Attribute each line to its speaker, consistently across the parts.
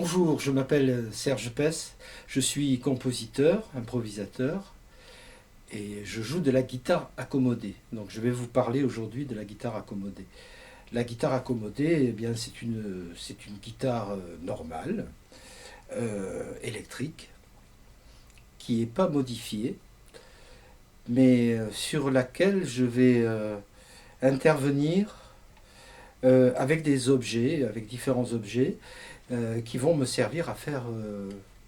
Speaker 1: Bonjour, je m'appelle Serge Pess, je suis compositeur, improvisateur et je joue de la guitare accommodée. Donc je vais vous parler aujourd'hui de la guitare accommodée. La guitare accommodée, eh bien, c'est une guitare normale, électrique, qui n'est pas modifiée, mais sur laquelle je vais intervenir avec des objets, avec différents objets qui vont me servir à faire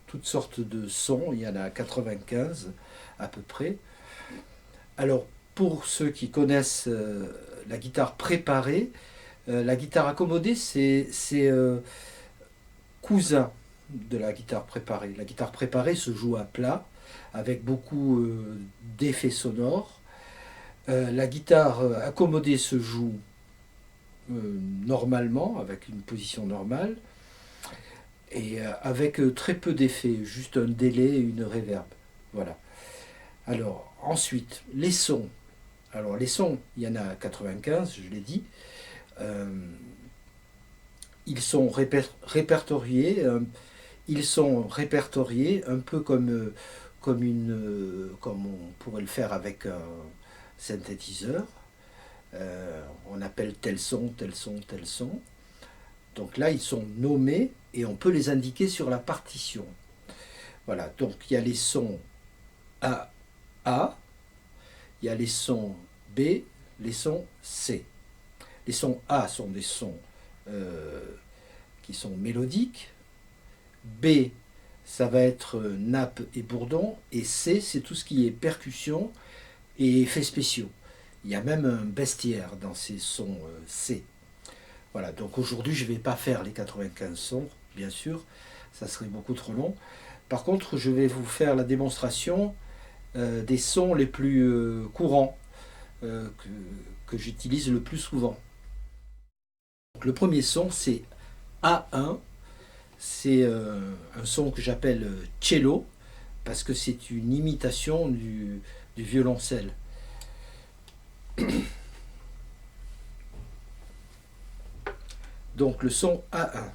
Speaker 1: toutes sortes de sons. Il y en a 95 à peu près. Alors, pour ceux qui connaissent la guitare préparée, la guitare accommodée, c'est cousin de la guitare préparée. La guitare préparée se joue à plat, avec beaucoup d'effets sonores. La guitare accommodée se joue normalement, avec une position normale, et avec très peu d'effets, juste un délai et une réverb. Voilà. Alors, ensuite, les sons. Alors, les sons, il y en a 95, je l'ai dit. Euh, ils sont répertoriés. Ils sont répertoriés un peu comme on pourrait le faire avec un synthétiseur. On appelle tel son, tel son, tel son. Donc là, ils sont nommés et on peut les indiquer sur la partition. Voilà, donc il y a les sons A, il y a les sons B, les sons C. Les sons A sont des sons qui sont mélodiques. B, ça va être nappe et bourdon. Et C, c'est tout ce qui est percussion et effets spéciaux. Il y a même un bestiaire dans ces sons C. Voilà, donc aujourd'hui, je ne vais pas faire les 95 sons, bien sûr, ça serait beaucoup trop long. Par contre, je vais vous faire la démonstration des sons les plus courants que j'utilise le plus souvent. Donc, le premier son, c'est A1. C'est un son que j'appelle cello, parce que c'est une imitation du violoncelle. Donc le son A1.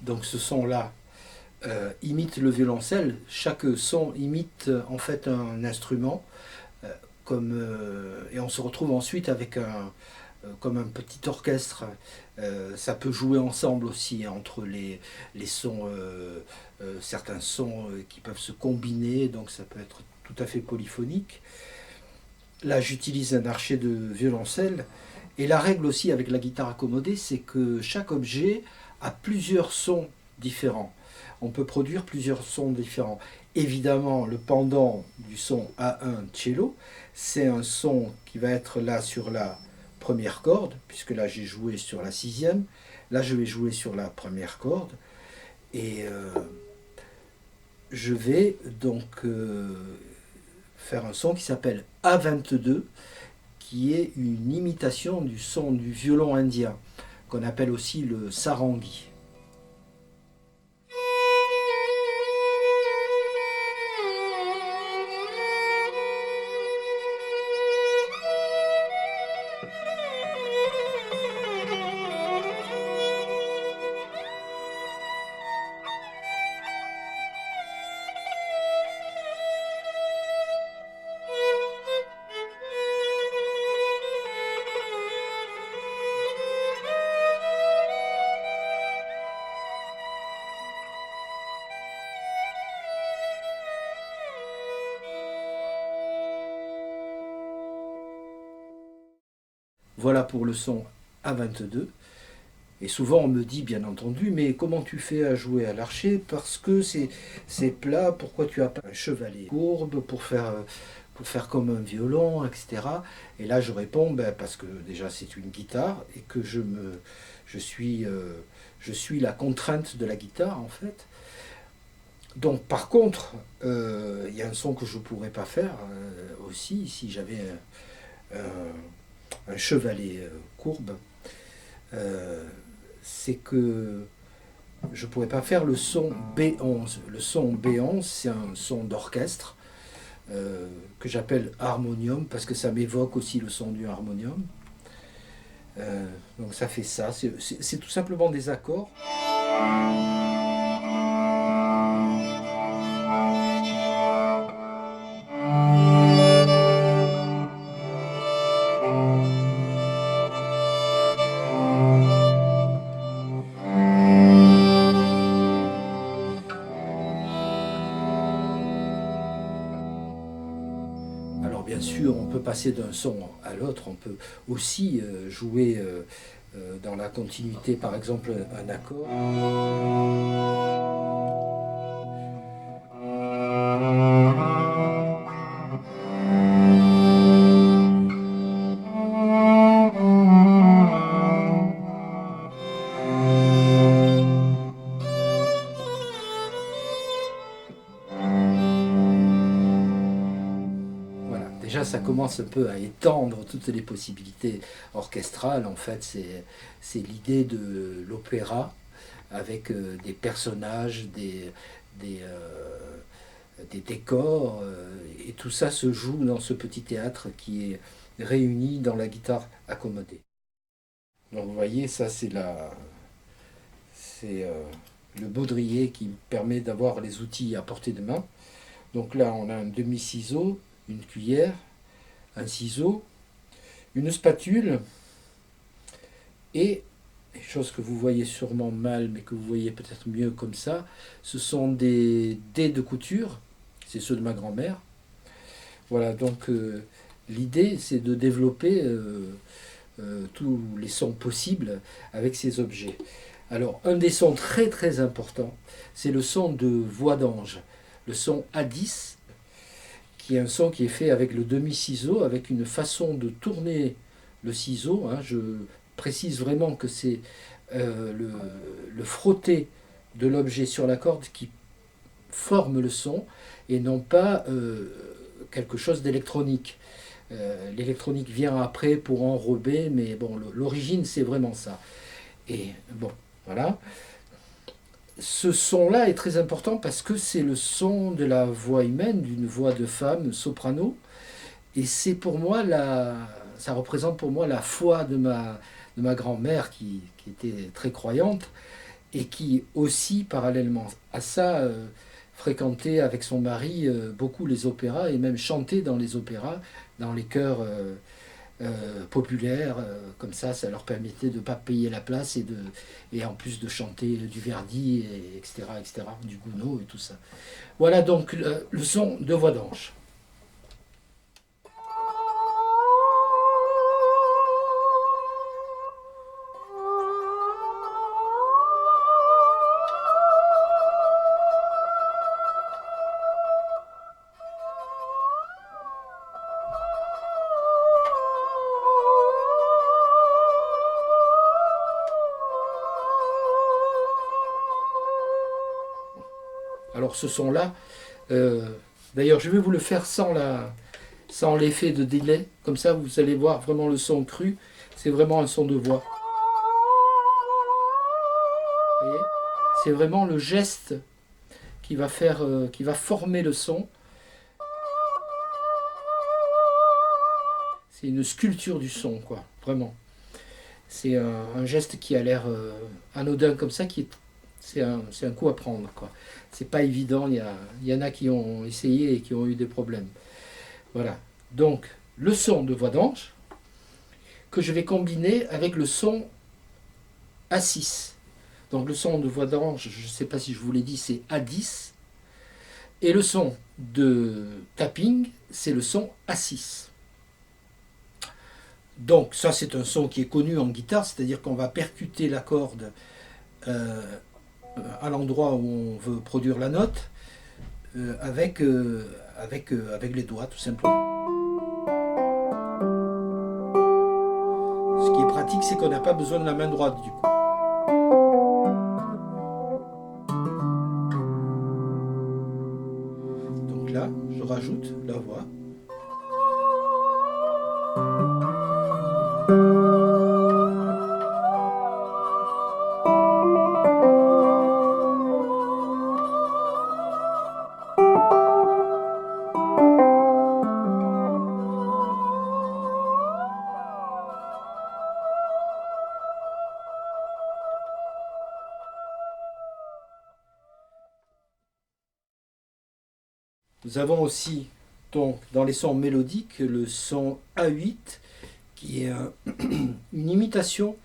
Speaker 1: Donc ce son-là imite le violoncelle. Chaque son imite en fait un instrument, et on se retrouve ensuite avec comme un petit orchestre. Ça peut jouer ensemble aussi entre les sons, certains sons qui peuvent se combiner, donc ça peut être tout à fait polyphonique. Là, j'utilise un archet de violoncelle. Et la règle aussi avec la guitare accommodée, c'est que chaque objet a plusieurs sons différents. On peut produire plusieurs sons différents. Évidemment, le pendant du son A1 cello, c'est un son qui va être là sur la première corde, puisque là j'ai joué sur la sixième. Là, je vais jouer sur la première corde. Et je vais donc faire un son qui s'appelle A22, qui est une imitation du son du violon indien, qu'on appelle aussi le sarangi. Voilà pour le son A22. Et souvent on me dit, bien entendu, mais comment tu fais à jouer à l'archet? Parce que c'est plat, pourquoi tu as pas un chevalet courbe pour faire comme un violon, etc. Et là je réponds, ben, parce que déjà c'est une guitare et que je suis, je suis la contrainte de la guitare en fait. Donc par contre, il y a un son que je ne pourrais pas faire aussi si j'avais un chevalet courbe. Euh, c'est que je ne pourrais pas faire le son B11. Le son B11, c'est un son d'orchestre que j'appelle harmonium parce que ça m'évoque aussi le son du harmonium. Donc ça fait ça. C'est tout simplement des accords. Alors bien sûr, on peut passer d'un son à l'autre, on peut aussi jouer dans la continuité, par exemple, un accord. Voilà, déjà ça commence un peu à étendre toutes les possibilités orchestrales. En fait, c'est l'idée de l'opéra avec des personnages, des décors, et tout ça se joue dans ce petit théâtre qui est réuni dans la guitare accommodée. Donc vous voyez, ça c'est le baudrier qui me permet d'avoir les outils à portée de main. Donc là, on a un demi-ciseau, une cuillère, un ciseau, une spatule et, chose que vous voyez sûrement mal, mais que vous voyez peut-être mieux comme ça, ce sont des dés de couture, c'est ceux de ma grand-mère. Voilà, donc l'idée c'est de développer tous les sons possibles avec ces objets. Alors, un des sons très très importants, c'est le son de voix d'ange, le son A10, qui est un son qui est fait avec le demi-ciseau, avec une façon de tourner le ciseau. Hein. Je précise vraiment que c'est le frotté de l'objet sur la corde qui forme le son et non pas quelque chose d'électronique. L'électronique vient après pour enrober, mais bon, l'origine c'est vraiment ça. Et bon, voilà. Ce son-là est très important parce que c'est le son de la voix humaine, d'une voix de femme soprano. Et c'est pour moi ça représente pour moi la foi de ma grand-mère qui était très croyante et qui aussi, parallèlement à ça, fréquentait avec son mari beaucoup les opéras et même chantait dans les opéras, dans les chœurs populaires. Comme ça leur permettait de ne pas payer la place et en plus de chanter du Verdi, etc., du Gounod et tout ça. Voilà donc le son de voix d'ange. Alors ce son-là, euh, d'ailleurs je vais vous le faire sans l'effet de délai, comme ça vous allez voir vraiment le son cru, c'est vraiment un son de voix. Vous voyez, c'est vraiment le geste qui va former le son. C'est une sculpture du son, quoi, vraiment. C'est un geste qui a l'air anodin comme ça, c'est un coup à prendre, quoi. C'est pas évident, il y en a qui ont essayé et qui ont eu des problèmes. Voilà. Donc, le son de voix d'ange, que je vais combiner avec le son A6. Donc, le son de voix d'ange, je ne sais pas si je vous l'ai dit, c'est A10. Et le son de tapping, c'est le son A6. Donc ça c'est un son qui est connu en guitare, c'est-à-dire qu'on va percuter la corde euh, à l'endroit où on veut produire la note avec les doigts tout simplement. Ce qui est pratique, c'est qu'on n'a pas besoin de la main droite du coup. Donc là, je rajoute la voix. Nous avons aussi donc, dans les sons mélodiques le son A8 qui est une imitation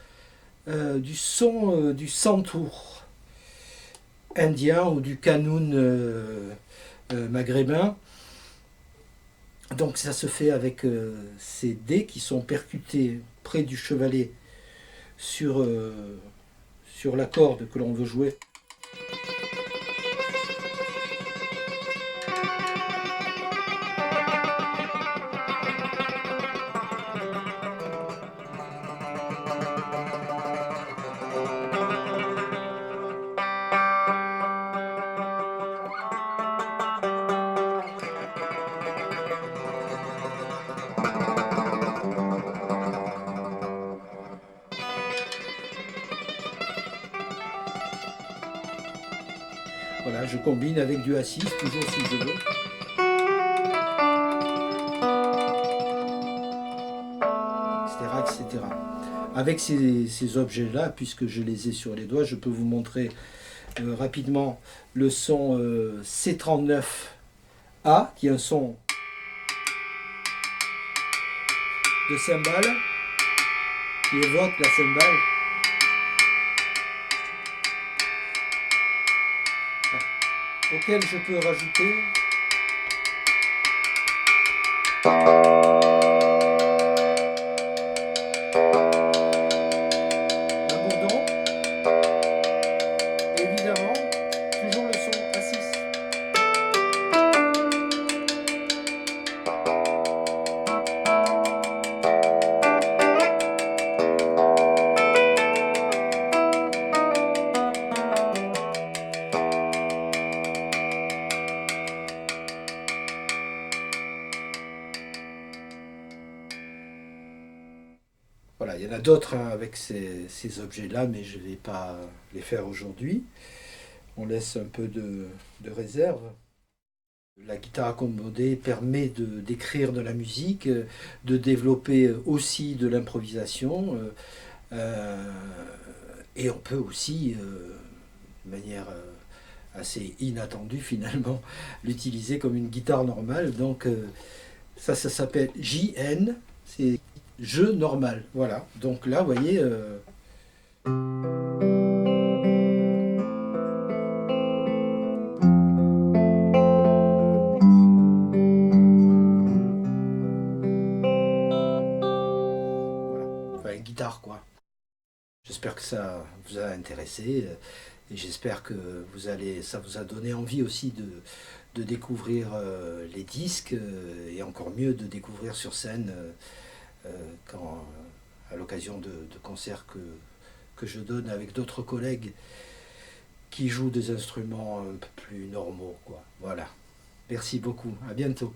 Speaker 1: du son du santour indien ou du qanun maghrébin. Donc ça se fait avec ces dés qui sont percutés près du chevalet sur la corde que l'on veut jouer. Voilà, je combine avec du A6, toujours si je veux. Etc., etc. Avec ces objets-là, puisque je les ai sur les doigts, je peux vous montrer rapidement le son C39A, qui est un son de cymbale, qui évoque la cymbale. Auquel je peux rajouter un bourdon, et évidemment toujours le son A6. Voilà, il y en a d'autres hein, avec ces objets-là, mais je ne vais pas les faire aujourd'hui. On laisse un peu de réserve. La guitare accommodée permet d'écrire de la musique, de développer aussi de l'improvisation. Et on peut aussi, de manière assez inattendue finalement, l'utiliser comme une guitare normale. Donc ça s'appelle JN, c'est jeu normal. Voilà. Donc là, vous voyez. Voilà. Enfin, une guitare quoi. J'espère que ça vous a intéressé et j'espère que ça vous a donné envie aussi de découvrir les disques et encore mieux de découvrir sur scène quand, à l'occasion de concerts que je donne avec d'autres collègues qui jouent des instruments un peu plus normaux, quoi. Voilà. Merci beaucoup. À bientôt.